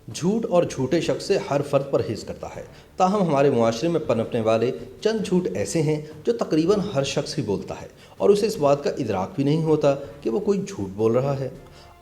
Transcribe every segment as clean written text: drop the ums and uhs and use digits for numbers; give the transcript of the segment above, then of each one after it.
झूठ और झूठे शख्स से हर फर्द परहेज करता है। ताहम हमारे मुआशरे में पनपने वाले चंद झूठ ऐसे हैं जो तकरीबन हर शख्स ही बोलता है और उसे इस बात का इदराक भी नहीं होता कि वो कोई झूठ बोल रहा है।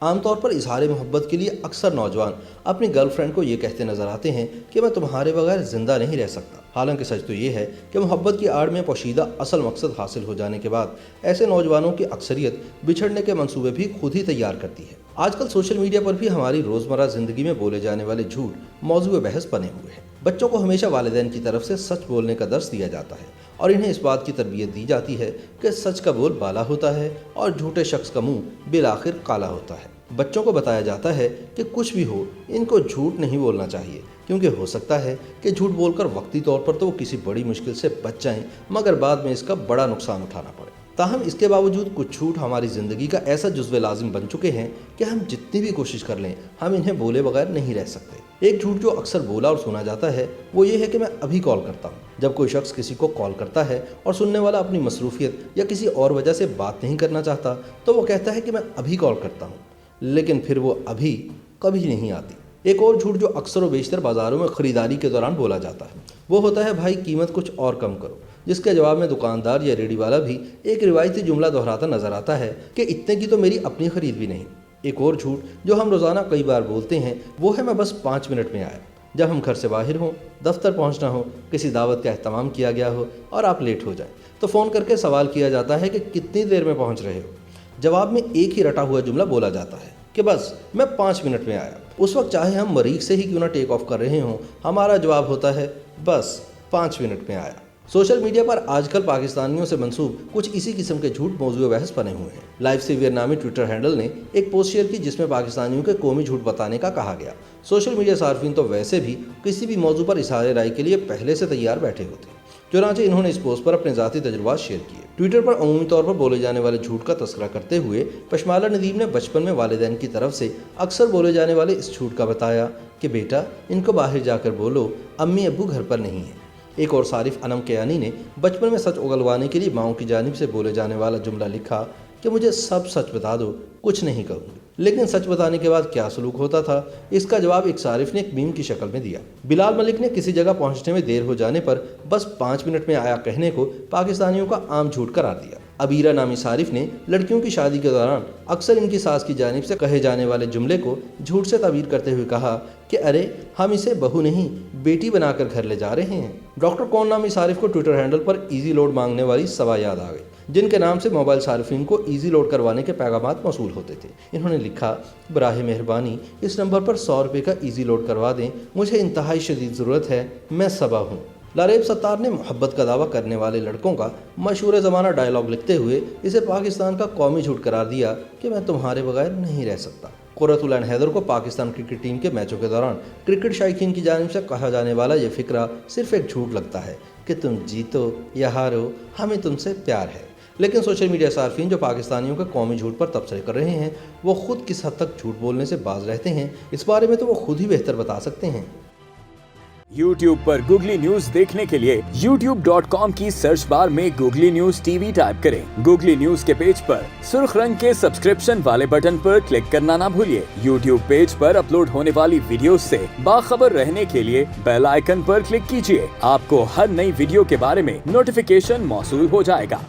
आमतौर पर इजहार मोहब्बत के लिए अक्सर नौजवान अपनी गर्लफ्रेंड को ये कहते नजर आते हैं कि मैं तुम्हारे बगैर जिंदा नहीं रह सकता। हालांकि सच तो ये है कि मोहब्बत की आड़ में पोशीदा असल मकसद हासिल हो जाने के बाद ऐसे नौजवानों की अक्सरियत बिछड़ने के मंसूबे भी खुद ही तैयार करती है। आजकल सोशल मीडिया पर भी हमारी रोज़मर्रा ज़िंदगी में बोले जाने वाले झूठ मौजूद बहस बने हुए हैं। बच्चों को हमेशा वालिदैन की तरफ से सच बोलने का दर्स दिया जाता है और इन्हें इस बात की तरबियत दी जाती है कि सच का बोल बाला होता है और झूठे शख्स का मुंह बिलाखिर काला होता है। बच्चों को बताया जाता है कि कुछ भी हो, इनको झूठ नहीं बोलना चाहिए, क्योंकि हो सकता है कि झूठ बोलकर वक्ती तौर पर तो वो किसी बड़ी मुश्किल से बच जाएं, मगर बाद में इसका बड़ा नुकसान उठाना पड़े। ताहम इसके बावजूद कुछ झूठ हमारी ज़िंदगी का ऐसा जुज़्व लाजिम बन चुके हैं कि हम जितनी भी कोशिश कर लें, हम इन्हें बोले बगैर नहीं रह सकते। एक झूठ जो अक्सर बोला और सुना जाता है वो ये है कि मैं अभी कॉल करता हूँ। जब कोई शख्स किसी को कॉल करता है और सुनने वाला अपनी मसरूफियत या किसी और वजह से बात नहीं करना चाहता तो वो कहता है कि मैं अभी कॉल करता हूँ, लेकिन फिर वो अभी कभी नहीं आती। एक और झूठ जो अक्सर व बेशतर बाज़ारों में ख़रीदारी के दौरान बोला जाता है वो होता है भाई कीमत कुछ और कम करो, जिसके जवाब में दुकानदार या रेडी वाला भी एक रिवायती जुमला दोहराता नजर आता है कि इतने की तो मेरी अपनी ख़रीद भी नहीं। एक और झूठ जो हम रोज़ाना कई बार बोलते हैं वो है मैं बस 5 मिनट में आया। जब हम घर से बाहर हों, दफ्तर पहुंचना हो, किसी दावत का एहतमाम किया गया हो और आप लेट हो जाए तो फ़ोन करके सवाल किया जाता है कि कितनी देर में पहुँच रहे हो। जवाब में एक ही रटा हुआ जुमला बोला जाता है कि बस मैं 5 मिनट में आया। उस वक्त चाहे हम मरीज से ही क्यों ना टेक ऑफ कर रहे हों, हमारा जवाब होता है बस 5 मिनट में आया। सोशल मीडिया पर आजकल पाकिस्तानियों से मंसूब कुछ इसी किस्म के झूठ मौजूद बहस बने हुए हैं। लाइफ सेवियर नामी ट्विटर हैंडल ने एक पोस्ट शेयर की जिसमें पाकिस्तानियों के कौमी झूठ बताने का कहा गया। सोशल मीडिया सार्फिन तो वैसे भी किसी भी मौजू पर इज़हार राय के लिए पहले से तैयार बैठे होते हैं, चुनांचे इन्होंने इस पोस्ट पर अपने ज़ाती तजुर्बात शेयर किए। ट्विटर पर अमूमी तौर पर बोले जाने वाले झूठ का तस्करा करते हुए पशमाला नदीम ने बचपन में वालिदैन की तरफ से अक्सर बोले जाने वाले इस झूठ का बताया कि बेटा इनको बाहर जाकर बोलो अम्मी अब्बू घर पर नहीं है। एक और सारिफ अनम कयानी ने बचपन में सच उगलवाने के लिए माओं की जानिब से बोले जाने वाला जुमला लिखा कि मुझे सब सच बता दो, कुछ नहीं कहूँगी। लेकिन सच बताने के बाद क्या सलूक होता था, इसका जवाब एक सारिफ ने एक मीम की शक्ल में दिया। बिलाल मलिक ने किसी जगह पहुंचने में देर हो जाने पर बस 5 मिनट में आया कहने को पाकिस्तानियों का आम झूठ करार दिया। अबीरा नामी सारिफ ने लड़कियों की शादी के दौरान अक्सर इनकी सास की जानिब से कहे जाने वाले जुमले को झूठ से ताबीर करते हुए कहा कि अरे हम इसे बहू नहीं बेटी बनाकर घर ले जा रहे हैं। डॉक्टर कौन नामी सारिफ को ट्विटर हैंडल पर ईजी लोड मांगने वाली सवा याद आ गई, जिनके नाम से मोबाइल सार्फिन को ईजी लोड करवाने के पैगामात मौसूल होते थे। इन्होंने लिखा, बराह मेहरबानी इस नंबर पर 100 रुपये का ईजी लोड करवा दें, मुझे इंतहाई शदीद ज़रूरत है, मैं सबा हूँ। लारेब सत्तार ने मोहब्बत का दावा करने वाले लड़कों का मशहूर ज़माना डायलॉग लिखते हुए इसे पाकिस्तान का कौमी झूठ करार दिया कि मैं तुम्हारे बगैर नहीं रह सकता। कुर्रतुल ऐन हैदर को पाकिस्तान क्रिकेट टीम के मैचों के दौरान क्रिकेट शायकीन की जानिब से कहा जाने वाला ये फिक्रा सिर्फ एक झूठ लगता है कि तुम जीतो या हारो, हमें तुमसे प्यार है। लेकिन सोशल मीडिया सार्फिन जो पाकिस्तानियों के कौमी झूठ पर तबसरे कर रहे हैं वो खुद किस हद तक झूठ बोलने से बाज रहते हैं, इस बारे में तो वो खुद ही बेहतर बता सकते हैं। YouTube पर गूगली न्यूज देखने के लिए youtube.com की सर्च बार में गूगली न्यूज टीवी टाइप करें। गूगली न्यूज के पेज पर सुर्ख रंग के सब्सक्रिप्शन वाले बटन पर क्लिक करना ना भूलिए। YouTube पेज पर अपलोड होने वाली वीडियोस से बाखबर रहने के लिए बेल आइकन पर क्लिक कीजिए। आपको हर नई वीडियो के बारे में नोटिफिकेशन मौसूल हो जाएगा।